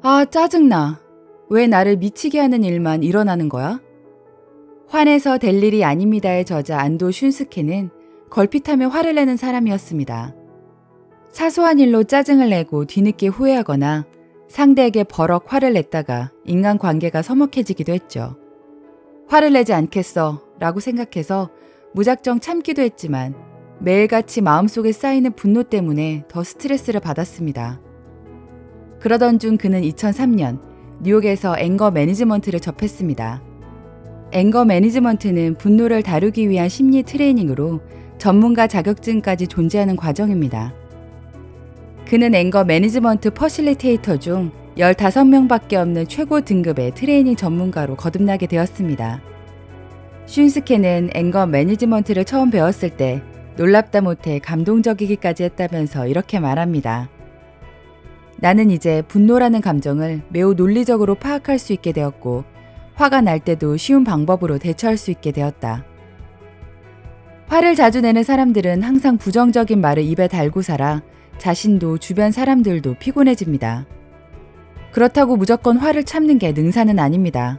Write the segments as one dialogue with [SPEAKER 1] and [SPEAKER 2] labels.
[SPEAKER 1] 아, 짜증나. 왜 나를 미치게 하는 일만 일어나는 거야? 화내서 될 일이 아닙니다의 저자 안도 슌스케는 걸핏하며 화를 내는 사람이었습니다. 사소한 일로 짜증을 내고 뒤늦게 후회하거나 상대에게 버럭 화를 냈다가 인간관계가 서먹해지기도 했죠. 화를 내지 않겠어 라고 생각해서 무작정 참기도 했지만 매일같이 마음속에 쌓이는 분노 때문에 더 스트레스를 받았습니다. 그러던 중 그는 2003년 뉴욕에서 앵거 매니지먼트를 접했습니다. 앵거 매니지먼트는 분노를 다루기 위한 심리 트레이닝으로 전문가 자격증까지 존재하는 과정입니다. 그는 앵거 매니지먼트 퍼실리테이터 중 15명밖에 없는 최고 등급의 트레이닝 전문가로 거듭나게 되었습니다. 슌스케는 앵거 매니지먼트를 처음 배웠을 때 놀랍다 못해 감동적이기까지 했다면서 이렇게 말합니다. 나는 이제 분노라는 감정을 매우 논리적으로 파악할 수 있게 되었고 화가 날 때도 쉬운 방법으로 대처할 수 있게 되었다. 화를 자주 내는 사람들은 항상 부정적인 말을 입에 달고 살아 자신도 주변 사람들도 피곤해집니다. 그렇다고 무조건 화를 참는 게 능사는 아닙니다.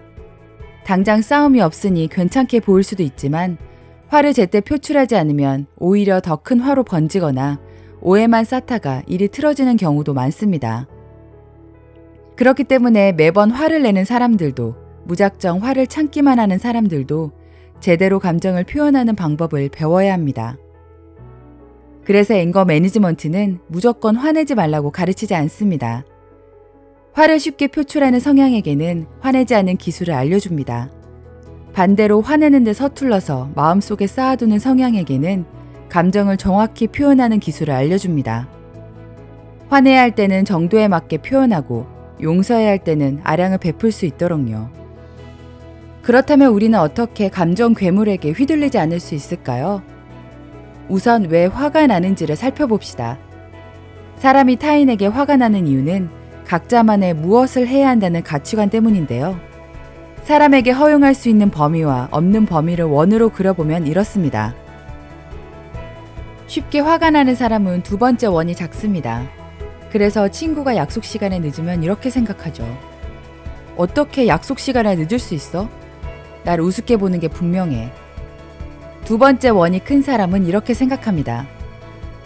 [SPEAKER 1] 당장 싸움이 없으니 괜찮게 보일 수도 있지만 화를 제때 표출하지 않으면 오히려 더 큰 화로 번지거나 오해만 쌓다가 일이 틀어지는 경우도 많습니다. 그렇기 때문에 매번 화를 내는 사람들도 무작정 화를 참기만 하는 사람들도 제대로 감정을 표현하는 방법을 배워야 합니다. 그래서 앵거 매니지먼트는 무조건 화내지 말라고 가르치지 않습니다. 화를 쉽게 표출하는 성향에게는 화내지 않는 기술을 알려줍니다. 반대로 화내는 데 서툴러서 마음속에 쌓아두는 성향에게는 감정을 정확히 표현하는 기술을 알려줍니다. 화내야 할 때는 정도에 맞게 표현하고 용서해야 할 때는 아량을 베풀 수 있도록요. 그렇다면 우리는 어떻게 감정 괴물에게 휘둘리지 않을 수 있을까요? 우선 왜 화가 나는지를 살펴봅시다. 사람이 타인에게 화가 나는 이유는 각자만의 무엇을 해야 한다는 가치관 때문인데요. 사람에게 허용할 수 있는 범위와 없는 범위를 원으로 그려보면 이렇습니다. 쉽게 화가 나는 사람은 두 번째 원이 작습니다. 그래서 친구가 약속 시간에 늦으면 이렇게 생각하죠. 어떻게 약속 시간에 늦을 수 있어? 날 우습게 보는 게 분명해. 두 번째 원이 큰 사람은 이렇게 생각합니다.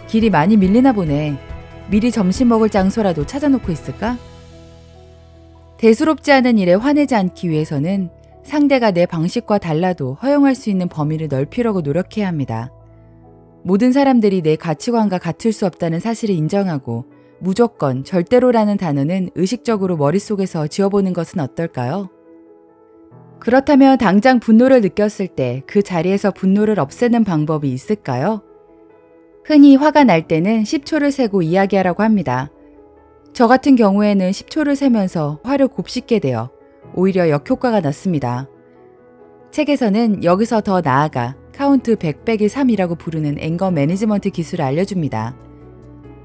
[SPEAKER 1] 길이 많이 밀리나 보네. 미리 점심 먹을 장소라도 찾아놓고 있을까? 대수롭지 않은 일에 화내지 않기 위해서는 상대가 내 방식과 달라도 허용할 수 있는 범위를 넓히려고 노력해야 합니다. 모든 사람들이 내 가치관과 같을 수 없다는 사실을 인정하고 무조건 절대로라는 단어는 의식적으로 머릿속에서 지워보는 것은 어떨까요? 그렇다면 당장 분노를 느꼈을 때 그 자리에서 분노를 없애는 방법이 있을까요? 흔히 화가 날 때는 10초를 세고 이야기하라고 합니다. 저 같은 경우에는 10초를 세면서 화를 곱씹게 되어 오히려 역효과가 났습니다. 책에서는 여기서 더 나아가 카운트 100 빼기 3이라고 부르는 앵거 매니지먼트 기술을 알려줍니다.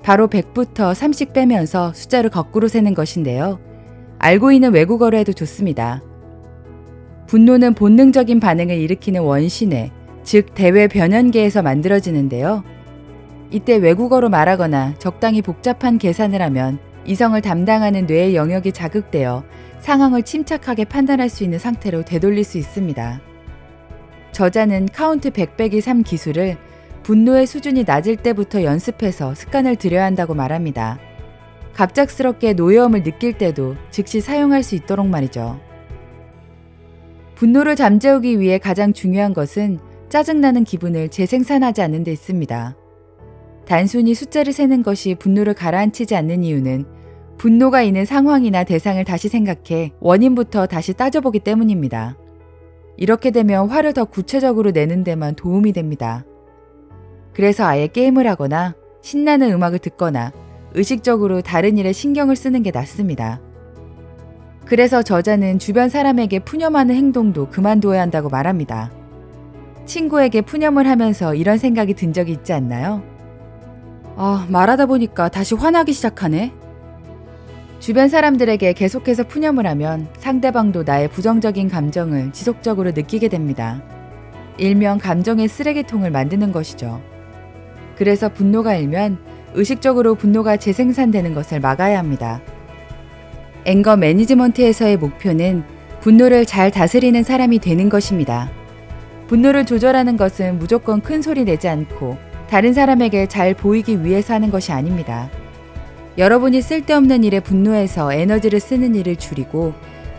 [SPEAKER 1] 바로 100부터 30 빼면서 숫자를 거꾸로 세는 것인데요. 알고 있는 외국어로 해도 좋습니다. 분노는 본능적인 반응을 일으키는 원시뇌, 즉 대외 변연계에서 만들어지는데요. 이때 외국어로 말하거나 적당히 복잡한 계산을 하면 이성을 담당하는 뇌의 영역이 자극되어 상황을 침착하게 판단할 수 있는 상태로 되돌릴 수 있습니다. 저자는 카운트 100 빼기 3 기술을 분노의 수준이 낮을 때부터 연습해서 습관을 들여야 한다고 말합니다. 갑작스럽게 노여움을 느낄 때도 즉시 사용할 수 있도록 말이죠. 분노를 잠재우기 위해 가장 중요한 것은 짜증나는 기분을 재생산하지 않는 데 있습니다. 단순히 숫자를 세는 것이 분노를 가라앉히지 않는 이유는 분노가 있는 상황이나 대상을 다시 생각해 원인부터 다시 따져보기 때문입니다. 이렇게 되면 화를 더 구체적으로 내는 데만 도움이 됩니다. 그래서 아예 게임을 하거나 신나는 음악을 듣거나 의식적으로 다른 일에 신경을 쓰는 게 낫습니다. 그래서 저자는 주변 사람에게 푸념하는 행동도 그만둬야 한다고 말합니다. 친구에게 푸념을 하면서 이런 생각이 든 적이 있지 않나요? 말하다 보니까 다시 화나기 시작하네. 주변 사람들에게 계속해서 푸념을 하면 상대방도 나의 부정적인 감정을 지속적으로 느끼게 됩니다. 일명 감정의 쓰레기통을 만드는 것이죠. 그래서 분노가 일면 의식적으로 분노가 재생산되는 것을 막아야 합니다. 앵거 매니지먼트에서의 목표는 분노를 잘 다스리는 사람이 되는 것입니다. 분노를 조절하는 것은 무조건 큰 소리 내지 않고 다른 사람에게 잘 보이기 위해서 하는 것이 아닙니다. 여러분이 쓸데없는 일에 분노해서 에너지를 쓰는 일을 줄이고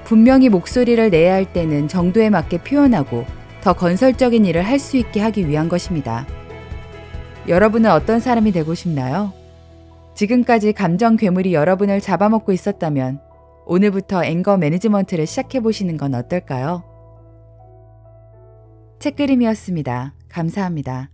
[SPEAKER 1] 분명히 목소리를 내야 할 때는 정도에 맞게 표현하고 더 건설적인 일을 할 수 있게 하기 위한 것입니다. 여러분은 어떤 사람이 되고 싶나요? 지금까지 감정 괴물이 여러분을 잡아먹고 있었다면 오늘부터 앵거 매니지먼트를 시작해 보시는 건 어떨까요? 책그림이었습니다. 감사합니다.